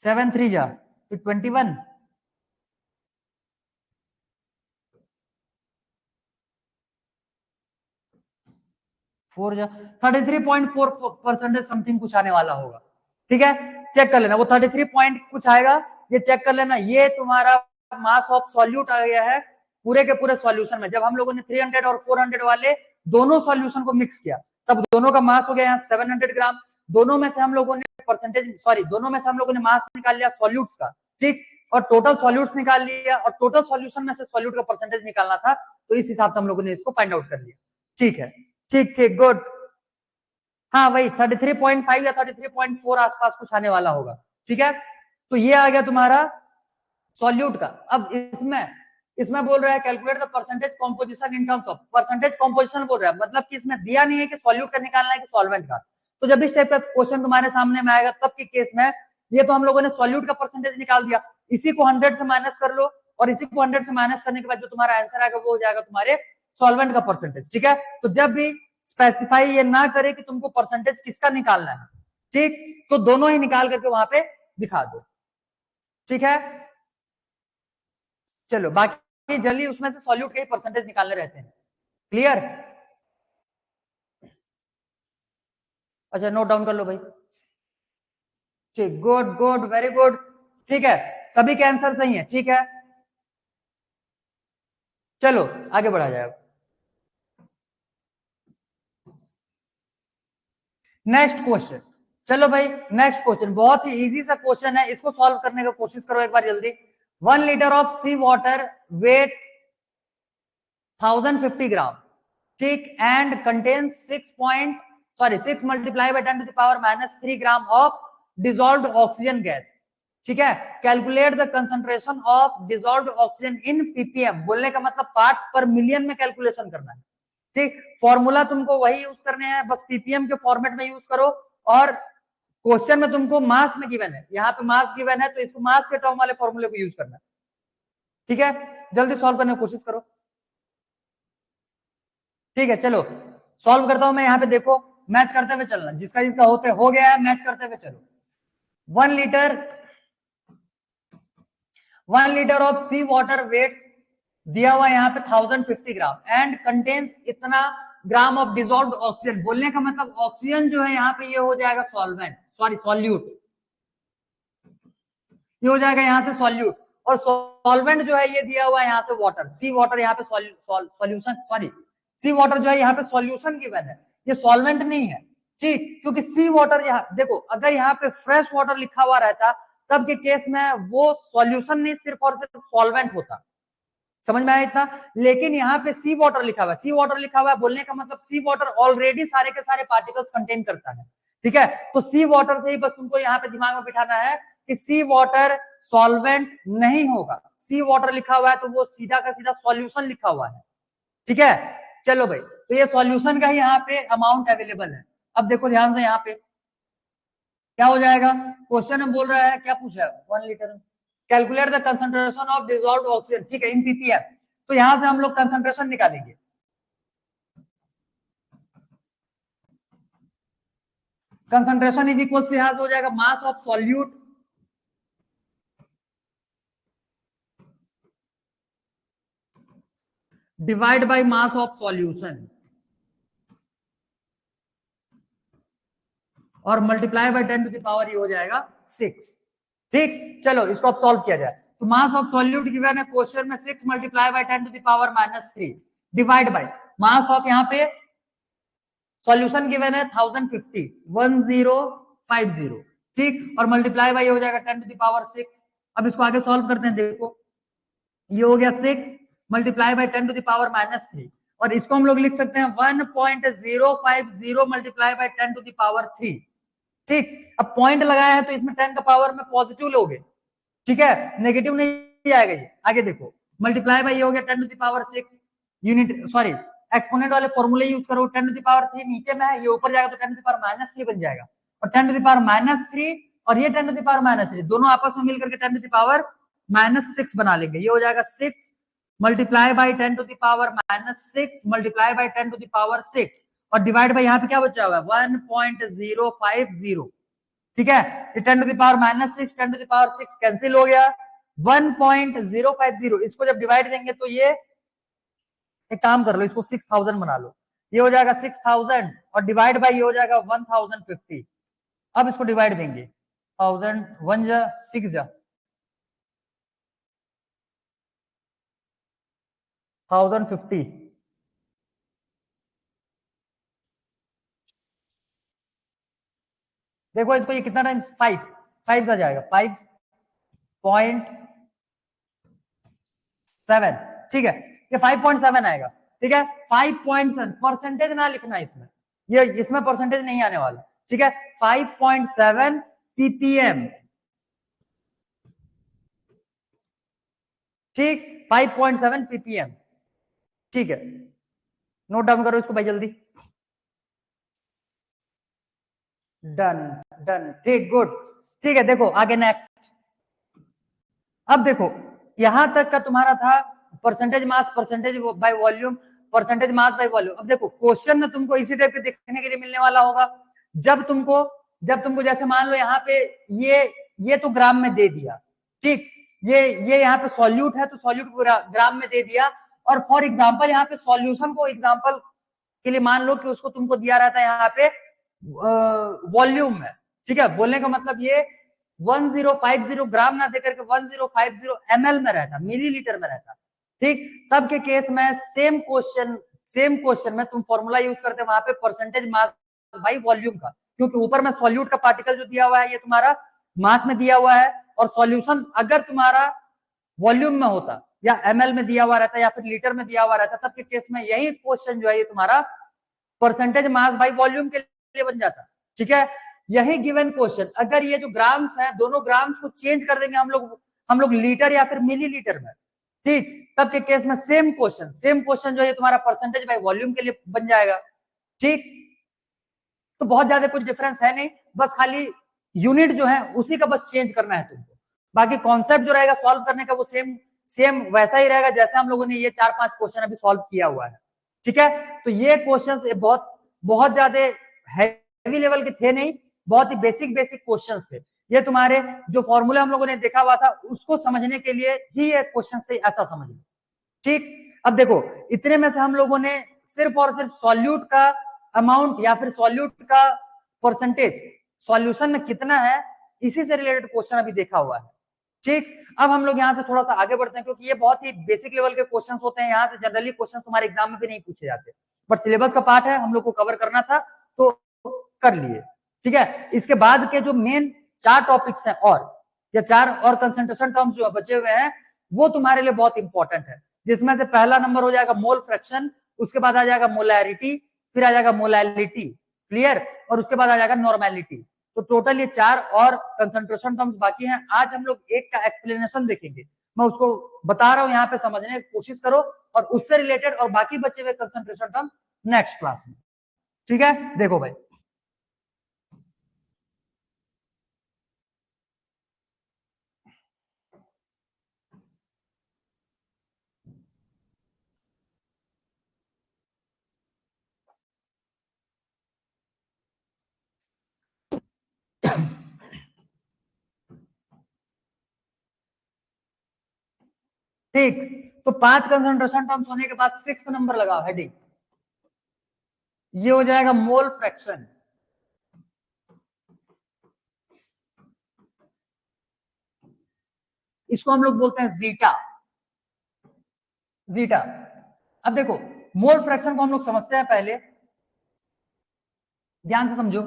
तो 21 4 जा 33.4% समथिंग कुछ आने वाला होगा। ठीक है, चेक कर लेना, वो 33 पॉइंट कुछ आएगा, ये चेक कर लेना। ये तुम्हारा मास ऑफ सॉल्यूट आ गया है पूरे के पूरे सॉल्यूशन में। जब हम लोगों ने 300 और 400 वाले दोनों सॉल्यूशन को मिक्स किया तब दोनों का मास हो गया यहाँ 700 ग्राम। दोनों में से हम लोगों ने परसेंटेज दोनों में से हम लोगों ने मास निकाल लिया सॉल्यूट्स का। ठीक, और टोटल सॉल्यूट्स निकाल लिया और टोटल सॉल्यूशन में से सॉल्यूट का परसेंटेज निकालना था, तो इस हिसाब से हम लोगों ने इसको फाइंड आउट कर लिया। ठीक है, ठीक ठीक, गुड। हाँ वही 33.5 या 33.4 आसपास कुछ आने वाला होगा। ठीक है, तो ये आ गया तुम्हारा सॉल्यूट का। अब इसमें बोल रहा है calculate the percentage composition in terms of, percentage composition बोल रहा है, मतलब कि इसमें दिया नहीं है कि सॉल्यूट का निकालना है कि सॉल्वेंट का। तो जब इस टाइप का क्वेश्चन तुम्हारे सामने में आएगा तब के केस में ये तो हम लोगों ने सॉल्यूट का परसेंटेज निकाल दिया, इसी को 100 से माइनस कर लो और इसी को 100 से माइनस करने के बाद जो तुम्हारा आंसर आएगा वो हो जाएगा तुम्हारे सॉल्वेंट का परसेंटेज। ठीक है, तो जब भी स्पेसिफाई ये ना करे कि तुमको परसेंटेज किसका निकालना है, ठीक, तो दोनों ही निकाल करके वहां पे दिखा दो। ठीक है, चलो बाकी जल्दी उसमें से सॉल्यूट के ही परसेंटेज निकालने रहते हैं। क्लियर। अच्छा नोट डाउन कर लो भाई। ठीक, गुड गुड, वेरी गुड। ठीक है, सभी के आंसर सही है। ठीक है, चलो आगे बढ़ा जाएगा। नेक्स्ट क्वेश्चन, चलो भाई नेक्स्ट क्वेश्चन, बहुत ही इजी सा क्वेश्चन है, इसको सॉल्व करने की कोशिश करो एक बार जल्दी। 1 litre of sea water weight 1050 gram, ठीक, and contains 6 multiply by 10 to the power -3 gram of dissolved oxygen gas, ठीक है। Calculate the concentration of dissolved oxygen in ppm, बोलने का मतलब पार्ट्स पर मिलियन में कैलकुलेशन करना है, ठीक। फॉर्मूला तुमको वही यूज करने हैं, बस पीपीएम के फॉर्मेट में यूज करो, और क्वेश्चन में तुमको मास में गिवन है, यहाँ पे मास गिवन है तो इसको मास के टर्म वाले फॉर्मूले को यूज करना है, ठीक है। जल्दी सॉल्व करने की कोशिश करो, ठीक है। चलो सॉल्व करता हूं मैं, यहाँ पे देखो मैच करते हुए चलना, जिसका जिसका होते हो गया है मैच करते हुए चलो। 1 litre of sea water weight दिया हुआ यहाँ पे 1050 ग्राम एंड कंटेन्स इतना ग्राम ऑफ डिसॉल्व्ड ऑक्सीजन, बोलने का मतलब ऑक्सीजन जो है यहाँ पे ये हो जाएगा सॉल्वेंट, सॉरी सॉल्यूट, ये हो जाएगा यहाँ से सॉल्यूट, और सॉल्वेंट जो है ये दिया हुआ है यहाँ से वाटर, सी वाटर यहाँ पे सॉल्यूशन, सॉरी सी वाटर जो है यहाँ पे सॉल्यूशन गिवन है, ये सॉल्वेंट नहीं है, ठीक, क्योंकि सी वाटर यहाँ देखो, अगर यहाँ पे फ्रेश वाटर लिखा हुआ रहता तब के केस में वो सॉल्यूशन नहीं सिर्फ और सिर्फ सॉल्वेंट होता, समझ में आया इतना। लेकिन यहाँ पे सी वाटर लिखा हुआ है, सी वाटर लिखा हुआ है बोलने का मतलब सी वाटर ऑलरेडी सारे के सारे पार्टिकल्स कंटेन करता है, ठीक है। तो सी वाटर से ही बस तुमको यहाँ पे दिमाग में बिठाना है कि सी वाटर सॉल्वेंट नहीं होगा, सी वाटर लिखा हुआ है तो वो सीधा का सीधा सॉल्यूशन लिखा हुआ है, ठीक है। चलो भाई, तो ये सॉल्यूशन का ही यहाँ पे अमाउंट अवेलेबल है। अब देखो ध्यान से, यहाँ पे क्या हो जाएगा, क्वेश्चन में बोल रहा है, क्या पूछा है, 1 litre, calculate the concentration of dissolved oxygen, ठीक है, इन पीपीएम, तो यहां से हम लोग कंसंट्रेशन निकालेंगे। कंसंट्रेशन इज इक्वल टू यहां से हो जाएगा mass of solute divide by mass of solution और multiply by 10 to the power ये हो जाएगा 6, ठीक। चलो इसको अब सॉल्व किया जाए, तो मास ऑफ सॉल्यूट गिवन है क्वेश्चन में 6 multiply by 10 to the power -3 divide by mass of यहाँ पे सॉल्यूशन गिवन है 1050, ठीक, और मल्टीप्लाई बाय हो जाएगा 10 टू द पावर 6। अब इसको आगे सॉल्व करते हैं, देखो ये हो गया 6 multiply by 10 to the power -3, और इसको हम लोग लिख सकते हैं 1.050 multiply by 10 to the power 3, ठीक। अब पॉइंट लगाया है तो इसमें 10 का पावर में पॉजिटिव लोगे, ठीक है, नेगेटिव नहीं आएगा ये। आगे देखो मल्टीप्लाई बाय ये हो गया 10 to the power 6, unit sorry exponent वाले फॉर्मूले यूज करो, 10 टू द पावर 3 नीचे में है, ये ऊपर जाएगा तो 10 टू द पावर -3 बन जाएगा, और 10 टू द पावर -3 और ये 10 टू द पावर -3 दोनों आपस में मिलकर के 10 टू द पावर -6 बना लेंगे, ये हो जाएगा 6 multiply by 10 to the power -6 multiply by 10 to the power 6, और डिवाइड बाय यहाँ पे क्या बचा हुआ है 1.050, ठीक है। 10 to the power -6 10 to the power 6 cancel हो गया, 1.050, इसको जब डिवाइड देंगे तो ये एक काम कर लो, इसको 6000 बना लो, ये हो जाएगा 6000 और डिवाइड बाय ये हो जाएगा 1050। अब इसको डिवाइड देंगे 1000 1 जा 6 जा 1050, देखो इसको ये कितना टाइम 5 आ जाएगा 5.7, ठीक है, ये 5.7 आएगा, ठीक है। 5.7 परसेंटेज ना लिखना इसमें, ये इसमें परसेंटेज नहीं आने वाला, ठीक है। 5.7 पीपीएम, ठीक, 5.7 पीपीएम, ठीक है। नोट डाउन करो इसको भाई जल्दी, डन डन, ठीक, गुड, ठीक है। देखो आगे नेक्स्ट, अब देखो यहां तक का तुम्हारा था percentage mass percentage by volume, percentage mass by volume. अब देखो क्वेश्चन में तुमको इसी टाइप के देखने के लिए मिलने वाला होगा, जब तुमको जैसे मान लो यहाँ पे ये तो ग्राम में दे दिया, ठीक, ये यहाँ पे सॉल्यूट है तो सॉल्यूट को ग्राम में दे दिया, और फॉर एग्जांपल यहाँ पे सॉल्यूशन को एग्जांपल के लिए मान लो कि उसको तुमको दिया रहता है यहाँ पे वॉल्यूम में, ठीक है, बोलने का मतलब ये 1050 ग्राम ना देकर के 1050 ml में रहता, मिलीलीटर में रहता, ठीक। तब के केस में सेम क्वेश्चन में तुम फॉर्मूला यूज करते वहां पे परसेंटेज मास बाय वॉल्यूम का, क्योंकि ऊपर में सॉल्यूट का पार्टिकल जो दिया हुआ है ये तुम्हारा मास में दिया हुआ है, और सॉल्यूशन अगर तुम्हारा वॉल्यूम में होता या ml में दिया हुआ रहता या फिर लीटर में दिया हुआ रहता, तब के केस में यही क्वेश्चन जो है ये तुम्हारा परसेंटेज मास बाई वॉल्यूम के लिए बन जाता। ठीक है, यही गिवन क्वेश्चन अगर ये जो ग्राम्स है दोनों ग्राम्स को चेंज कर देंगे हम लोग लीटर या फिर मिलीलीटर में, ठीक, तब के केस में सेम क्वेश्चन जो है तुम्हारा परसेंटेज बाई वॉल्यूम के लिए बन जाएगा। ठीक, तो बहुत ज्यादा कुछ डिफरेंस है नहीं, बस खाली यूनिट जो है उसी का बस चेंज करना है तुमको, बाकी कॉन्सेप्ट जो रहेगा सॉल्व करने का वो सेम वैसा ही रहेगा जैसे हम लोगों ने ये 4-5 क्वेश्चन अभी सॉल्व किया हुआ है। ठीक है, तो ये क्वेश्चन बहुत ज्यादा हैवी लेवल के थे नहीं, बहुत ही बेसिक क्वेश्चन थे। ये तुम्हारे जो फॉर्मूला हम लोगों ने देखा हुआ था उसको समझने के लिए ही ये क्वेश्चन थे, ऐसा समझ लो। ठीक, अब देखो इतने में से हम लोगों ने सिर्फ और सिर्फ सॉल्यूट का अमाउंट या फिर सॉल्यूट का परसेंटेज सॉल्यूशन में कितना है इसी से रिलेटेड क्वेश्चन अभी देखा हुआ है। ठीक, अब हम लोग यहाँ से थोड़ा सा आगे बढ़ते हैं क्योंकि ये बहुत ही बेसिक लेवल के क्वेश्चंस होते हैं, यहाँ से जनरली क्वेश्चन तुम्हारे एग्जाम में भी नहीं पूछे जाते, बट सिलेबस का पार्ट है, हम लोग को कवर करना था तो कर लिए। ठीक है, इसके बाद के जो मेन 4 टॉपिक्स हैं या 4 और कंसंट्रेशन टर्म्स जो बचे हुए हैं वो तुम्हारे लिए बहुत इंपॉर्टेंट है, जिसमें से पहला नंबर हो जाएगा मोल फ्रैक्शन, उसके बाद आ जाएगा मोलैरिटी, फिर आ जाएगा मोलैलिटी, क्लियर, और उसके बाद आ जाएगा नॉर्मेलिटी। तो टोटल ये 4 और कंसंट्रेशन टर्म्स बाकी हैं। आज हम लोग एक का एक्सप्लेनेशन देखेंगे, मैं उसको बता रहा हूं, यहाँ पे समझने की कोशिश करो, और उससे रिलेटेड और बाकी बचे हुए कंसंट्रेशन टर्म नेक्स्ट क्लास में। ठीक है, देखो भाई ठीक, तो 5 कंसंट्रेशन टर्म्स होने के बाद 6th नंबर लगाओ हेडिंग, ये हो जाएगा मोल फ्रैक्शन। इसको हम लोग बोलते हैं जीटा। अब देखो मोल फ्रैक्शन को हम लोग समझते हैं, पहले ध्यान से समझो।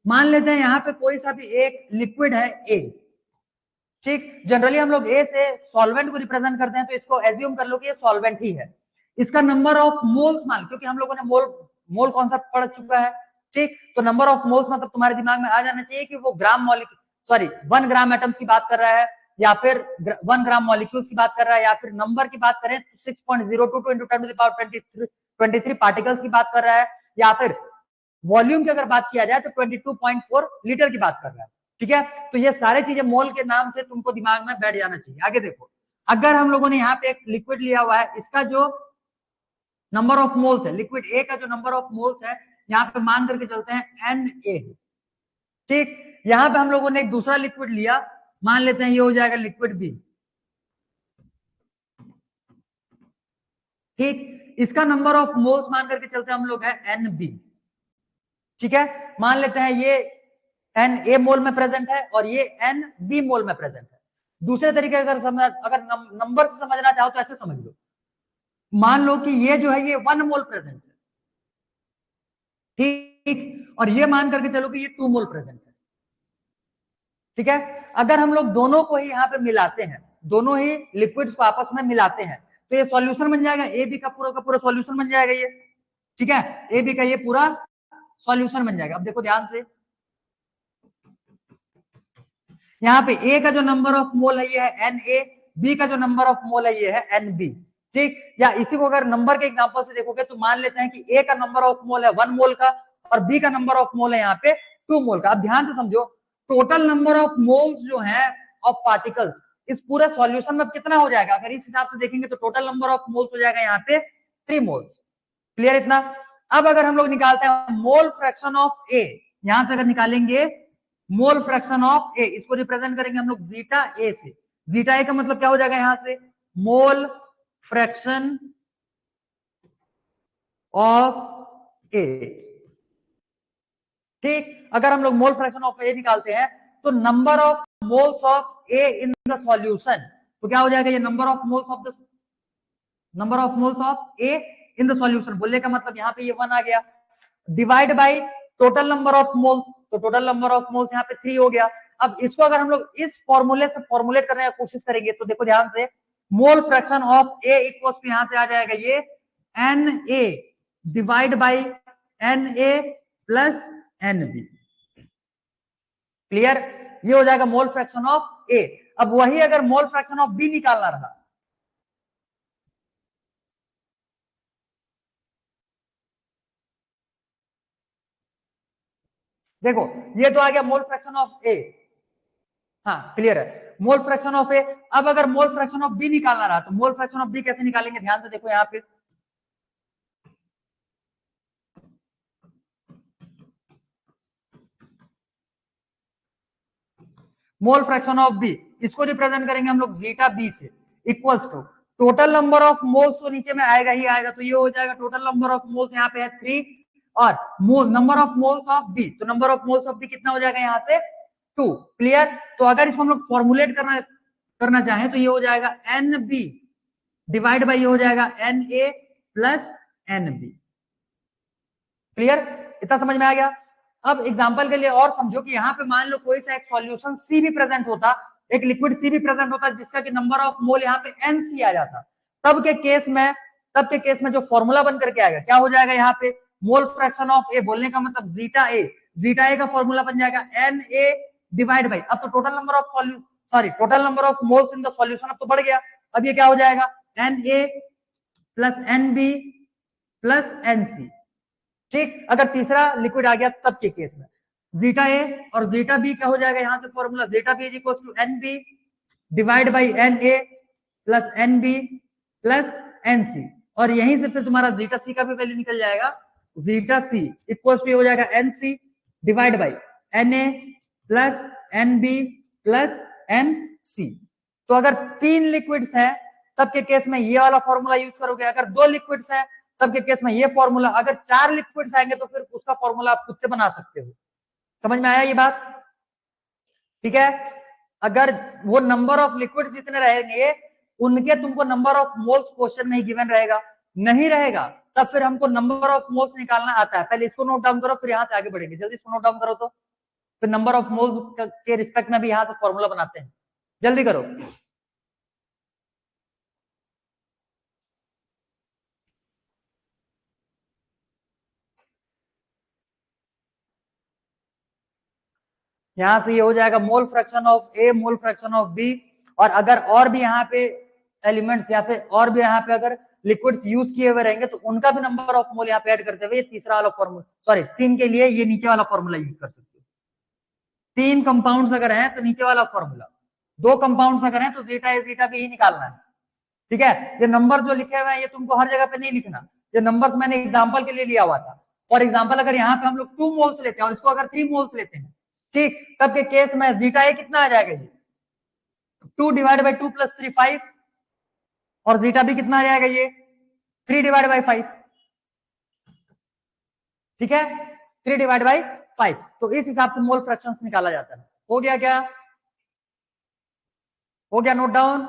मान लेते हैं यहाँ पे कोई सा भी एक लिक्विड है ए, ठीक, जनरली हम लोग ए से सॉल्वेंट को रिप्रेजेंट करते हैं, तो इसको एज्यूम कर लो कि ये सॉल्वेंट ही है। इसका नंबर ऑफ मोल्स मान, क्योंकि हम लोगों ने मोल कॉन्सेप्ट पढ़ चुका है, ठीक, तो नंबर ऑफ मोल्स मतलब तुम्हारे दिमाग में आ जाना चाहिए कि वो ग्राम मॉलिक्यूल, सॉरी 1 ग्राम एटम्स की बात कर रहा है, या फिर 1 ग्राम मॉलिक्यूल्स की बात कर रहा है, या फिर नंबर की बात करें तो 6.02 into 10 to the power 23 particles की बात कर रहा है, या फिर वॉल्यूम की अगर बात किया जाए तो 22.4 लीटर की बात कर रहा है। ठीक है, तो ये सारी चीजें मोल के नाम से तुमको दिमाग में बैठ जाना चाहिए। आगे देखो, अगर हम लोगों ने यहाँ पे एक लिक्विड लिया हुआ है, इसका जो नंबर ऑफ मोल्स है, लिक्विड ए का जो नंबर ऑफ मोल्स है यहाँ पे मान करके चलते हैं Na, ठीक, यहाँ पे हम लोगों ने एक दूसरा लिक्विड लिया, मान लेते हैं ये हो जाएगा लिक्विड बी, ठीक, इसका नंबर ऑफ मोल्स मान करके चलते हैं हम लोग है Nb। ठीक है, मान लेते हैं ये Na मोल में प्रेजेंट है और ये Nb मोल में प्रेजेंट है। दूसरे तरीके अगर नंबर से समझना चाहो तो ऐसे समझ लो, मान लो कि ये जो है ये 1 मोल प्रेजेंट है, ठीक, और ये मान करके चलो कि ये 2 मोल प्रेजेंट है। ठीक है, अगर हम लोग दोनों को ही यहाँ पे मिलाते हैं, दोनों ही लिक्विड्स को आपस में मिलाते हैं, तो ये सॉल्यूशन बन जाएगा, ए बी का पूरा सॉल्यूशन बन जाएगा ये। ठीक है, ए बी का ये पूरा सॉल्यूशन बन जाएगा। अब देखो ध्यान से, यहाँ पे ए का जो नंबर ऑफ मोल है ये है Na, बी का जो नंबर ऑफ मोल है ये है Nb। ठीक, या इसी को अगर नंबर के एग्जांपल से देखोगे तो मान लेते हैं कि ए का नंबर ऑफ मोल है 1 मोल का और बी का नंबर ऑफ मोल है यहाँ पे 2 मोल का। अब ध्यान से समझो, टोटल नंबर ऑफ मोल्स जो है ऑफ पार्टिकल्स इस पूरे सॉल्यूशन में कितना हो जाएगा, अगर इस हिसाब से देखेंगे तो टोटल नंबर ऑफ मोल्स हो जाएगा यहाँ पे 3 मोल्स। क्लियर इतना? अब अगर हम लोग निकालते हैं मोल फ्रैक्शन ऑफ ए, यहां से अगर निकालेंगे मोल फ्रैक्शन ऑफ ए, इसको रिप्रेजेंट करेंगे हम लोग जीटा ए से। जीटा ए का मतलब क्या हो जाएगा यहां से, मोल फ्रैक्शन ऑफ ए। ठीक, अगर हम लोग मोल फ्रैक्शन ऑफ ए निकालते हैं तो number of moles of A in the solution, तो क्या हो जाएगा ये number of moles of A in the solution. बोलने का मतलब यहाँ पे ये 1 आ गया, divide by total number of moles, तो टोटल नंबर ऑफ मोल्स यहाँ पे 3 हो गया। अब इसको अगर हम लोग इस फॉर्मूले से फॉर्मुलेट करने की कोशिश करेंगे तो देखो ध्यान से, mole fraction of A equals to, यहां से आ जाएगा ये N A divide by N A plus N B. Clear? ये हो जाएगा मोल फ्रैक्शन ऑफ ए। अब वही अगर मोल फ्रैक्शन ऑफ बी निकालना रहा, देखो ये तो आ गया मोल फ्रैक्शन ऑफ ए, हाँ क्लियर है, मोल फ्रैक्शन ऑफ ए। अब अगर मोल फ्रैक्शन ऑफ बी निकालना रहा तो मोल फ्रैक्शन ऑफ बी कैसे निकालेंगे, ध्यान से देखो यहाँ पे, मोल फ्रैक्शन ऑफ बी, इसको रिप्रेजेंट करेंगे हम लोग जीटा बी से, equals to total number of moles, तो नीचे में आएगा ही आएगा, तो ये हो जाएगा टोटल नंबर ऑफ मोल्स यहाँ पे है 3, और number of moles of B, तो number of moles of B कितना हो जाएगा यहाँ से 2। क्लियर? तो अगर इसको हम लोग फॉर्मुलेट करना चाहें तो ये हो जाएगा एन बी डिवाइड बाई, ये हो जाएगा N A plus N B. Clear? इतना समझ में आ गया? अब एग्जांपल के लिए और समझो कि यहाँ पे मान लो कोई सा एक सॉल्यूशन सी भी प्रेजेंट होता, एक लिक्विड सी भी प्रेजेंट होता जिसका कि नंबर ऑफ मोल यहाँ पे एन सी आ जाता, तब के केस में जो फॉर्मूला बन करके आएगा क्या हो जाएगा, यहाँ पे मोल फ्रैक्शन ऑफ ए, बोलने का मतलब जीटा ए का फॉर्मूला बन जाएगा एन ए डिवाइड बाई, अब तो total number of moles in the solution अब तो बढ़ गया, अब ये क्या हो जाएगा N A plus N B plus N C. ठीक? अगर तीसरा लिक्विड आ गया तब के केस में जीटा ए और जीटा बी क्या हो जाएगा, यहां से formula zeta B is equal to N B divide by N A plus N B plus N C, और यहीं से फिर तुम्हारा जीटा सी का भी वैल्यू निकल जाएगा, जीटा सी इक्वल टू हो जाएगा N C divide by N A plus N B plus N C. तो अगर 3 लिक्विड्स हैं तब के केस में ये वाला फॉर्मूला यूज करोगे, अगर 2 लिक्विड्स हैं तब के केस में ये फॉर्मूला, अगर 4 लिक्विड्स आएंगे तो फिर उसका फॉर्मूला आप खुद से बना सकते हो। समझ में आया ये बात? ठीक है? अगर वो नंबर ऑफ लिक्विड्स जितने रहेंगे उनके तुमको नंबर ऑफ मोल्स क्वेश्चन नहीं गिवन रहेगा, नहीं रहेगा, तब फिर हमको नंबर ऑफ मोल्स निकालना आता है। पहले इसको नोट डाउन करो, फिर यहां से आगे बढ़ेंगे, जल्दी इसको नोट डाउन करो, तो फिर नंबर ऑफ मोल्स के रिस्पेक्ट में भी यहां से फॉर्मूला बनाते हैं, जल्दी करो। यहां से ये हो जाएगा mole fraction of A, mole fraction of B, और अगर और भी यहाँ पे एलिमेंट्स या फिर और भी यहाँ पे अगर लिक्विड्स यूज किए हुए रहेंगे तो उनका भी नंबर ऑफ मोल यहाँ पे ऐड करते हुए तीसरा वाला फॉर्मूला, सॉरी 3 के लिए ये नीचे वाला फॉर्मूला यूज कर सकते हो। 3 कंपाउंड्स अगर है तो नीचे वाला फॉर्मूला, 2 कंपाउंड्स अगर है तो जीटा ए जीटा बी ही निकालना है। ठीक है? ये नंबर जो लिखे हुए हैं ये तुमको हर जगह पे नहीं लिखना, ये नंबर्स मैंने एग्जांपल के लिए लिया हुआ था। फॉर एग्जांपल अगर यहाँ पे हम लोग 2 मोल्स लेते हैं और इसको अगर 3 मोल्स लेते हैं, ठीक, तब के केस में जीटा ए कितना आ जाएगा, ये 2 डिवाइड बाई 2 प्लस 3 5, और जीटा बी कितना आ जाएगा, ये 3 डिवाइड बाई 5। ठीक है? 3 डिवाइड बाई 5, तो इस हिसाब से मोल फ्रैक्शंस निकाला जाता है। हो गया क्या? हो गया नोट डाउन?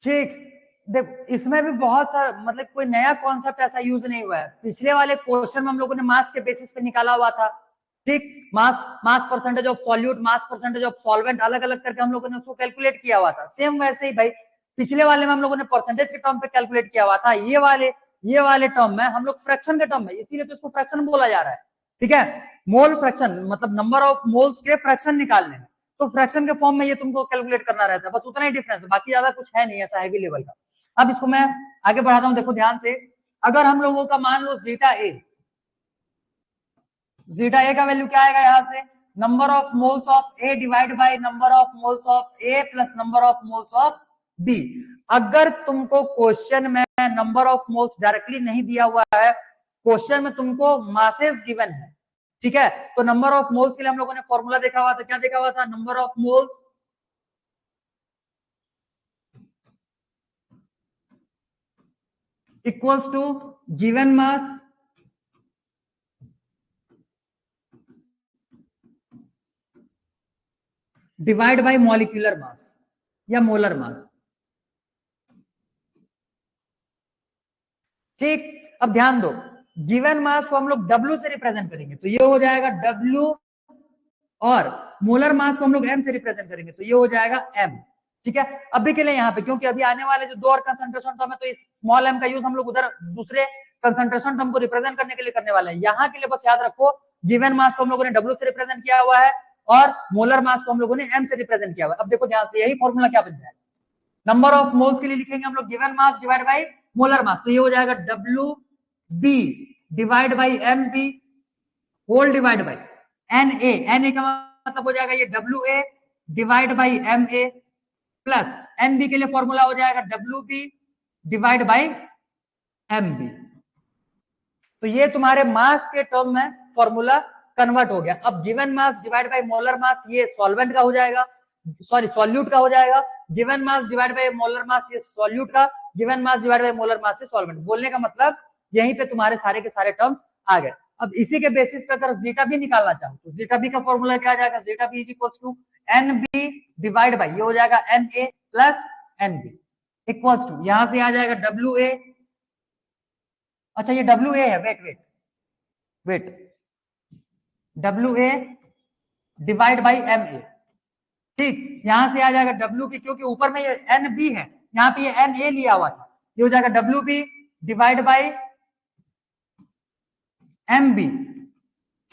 ठीक, देख इसमें भी बहुत सारा मतलब कोई नया कॉन्सेप्ट ऐसा यूज नहीं हुआ है, पिछले वाले क्वेश्चन में हम लोगों ने मास के बेसिस पे निकाला हुआ था। ठीक, मास percentage of solute, mass percentage of solvent, अलग अलग करके हम लोगों ने उसको कैलकुलेट किया हुआ था। सेम वैसे ही भाई पिछले वाले में हम लोगों ने परसेंटेज के टर्म पे कैलकुलेट किया हुआ था, ये वाले टर्म में हम लोग फ्रैक्शन के टर्म में, इसीलिए तो इसको फ्रैक्शन बोला जा रहा है। ठीक है? मोल फ्रैक्शन मतलब नंबर ऑफ मोल्स के फ्रैक्शन निकालने में, तो फ्रैक्शन के फॉर्म में ये तुमको कैलकुलेट करना रहता है, बस उतना ही डिफरेंस है, बाकी ज्यादा कुछ है नहीं ऐसा हैवी लेवल का। अब इसको मैं आगे बढ़ाता हूं, देखो ध्यान से, अगर हम लोगों का मान लो जीटा ए का वैल्यू क्या आएगा, यहां से number of moles of A divide by number of moles of A plus number of moles of B. अगर तुमको क्वेश्चन में नंबर ऑफ मोल्स डायरेक्टली नहीं दिया हुआ है, क्वेश्चन में तुमको मासेस गिवन है, ठीक है, तो नंबर ऑफ मोल्स के लिए हम लोगों ने फॉर्मूला देखा हुआ था, क्या देखा हुआ था, number of moles equals to given mass divide by molecular mass या मोलर मास। ठीक, अब ध्यान दो, गिवन मास को हम लोग W से रिप्रेजेंट करेंगे तो ये हो जाएगा W, और मोलर मास को हम लोग M से रिप्रेजेंट करेंगे तो ये हो जाएगा M। ठीक है, अभी के लिए यहाँ पे, क्योंकि अभी आने वाले जो दो और कंसंट्रेशन टर्म है तो इस स्मॉल m का यूज हम लोग उधर दूसरे कंसंट्रेशन टर्म को रिप्रेजेंट करने के लिए करने वाले हैं। यहाँ के लिए बस याद रखो, गिवन मास को हम लोगों ने W से रिप्रेजेंट किया हुआ है और मोलर मास को हम लोगों ने M से रिप्रेजेंट किया हुआ है। अब देखो ध्यान से, यही फॉर्मूला क्या बन जाएगा, नंबर ऑफ मोल्स के लिए लिखेंगे हम लोग given mass divide by molar mass, तो ये हो जाएगा WB divide by MB whole divide by NA का मतलब हो जाएगा ये WA divide by MA plus NB के लिए फॉर्मूला हो जाएगा WB डिवाइड बाई MB। तो ये तुम्हारे मास के टर्म में फॉर्मूला कन्वर्ट हो गया। अब given mass divide by molar मास ये सॉल्वेंट का हो जाएगा, सॉरी सॉल्यूट का हो जाएगा, given mass divide by molar मास ये सॉल्यूट का, given mass divide by molar मास ये सॉल्वेंट। बोलने का मतलब यहीं पे तुम्हारे सारे के सारे टर्म्स आ गए। अब इसी के बेसिस पे अगर जीटा भी निकालना चाहो तो जीटा भी का फॉर्मूला क्या आ जाएगा, zeta B is equals to NB divide by ये हो जाएगा NA plus NB equals to, यहां से आ जाएगा WA, अच्छा ये WA है, weight WA divide by MA। ठीक, यहां से आ जाएगा WB, क्योंकि ऊपर में ये NB है, यहाँ पे ये NA लिया हुआ था, ये हो जाएगा WB डिवाइड बाई MB।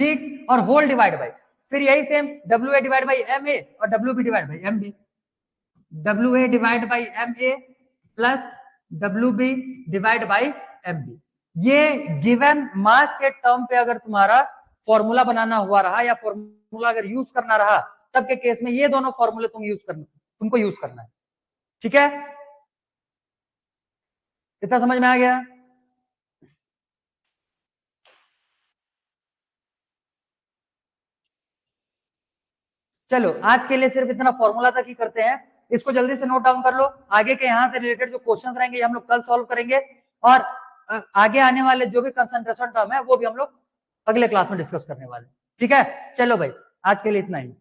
ठीक, और होल डिवाइड बाई, फिर यही same WA divide by MA और WB divide by MB, WA divide by MA plus WB divide by MB। ये गिवन मास के टर्म पे अगर तुम्हारा फॉर्मूला बनाना हुआ रहा या फॉर्मूला अगर यूज करना रहा, तब के केस में ये दोनों फॉर्मूले तुमको यूज करना है। ठीक है, इतना समझ में आ गया? चलो आज के लिए सिर्फ इतना फॉर्मूला तक ही करते हैं, इसको जल्दी से नोट डाउन कर लो। आगे के यहाँ से रिलेटेड जो क्वेश्चंस रहेंगे हम लोग कल सॉल्व करेंगे, और आगे आने वाले जो भी कंसंट्रेशन टर्म है वो भी हम लोग अगले क्लास में डिस्कस करने वाले। ठीक है, चलो भाई आज के लिए इतना ही।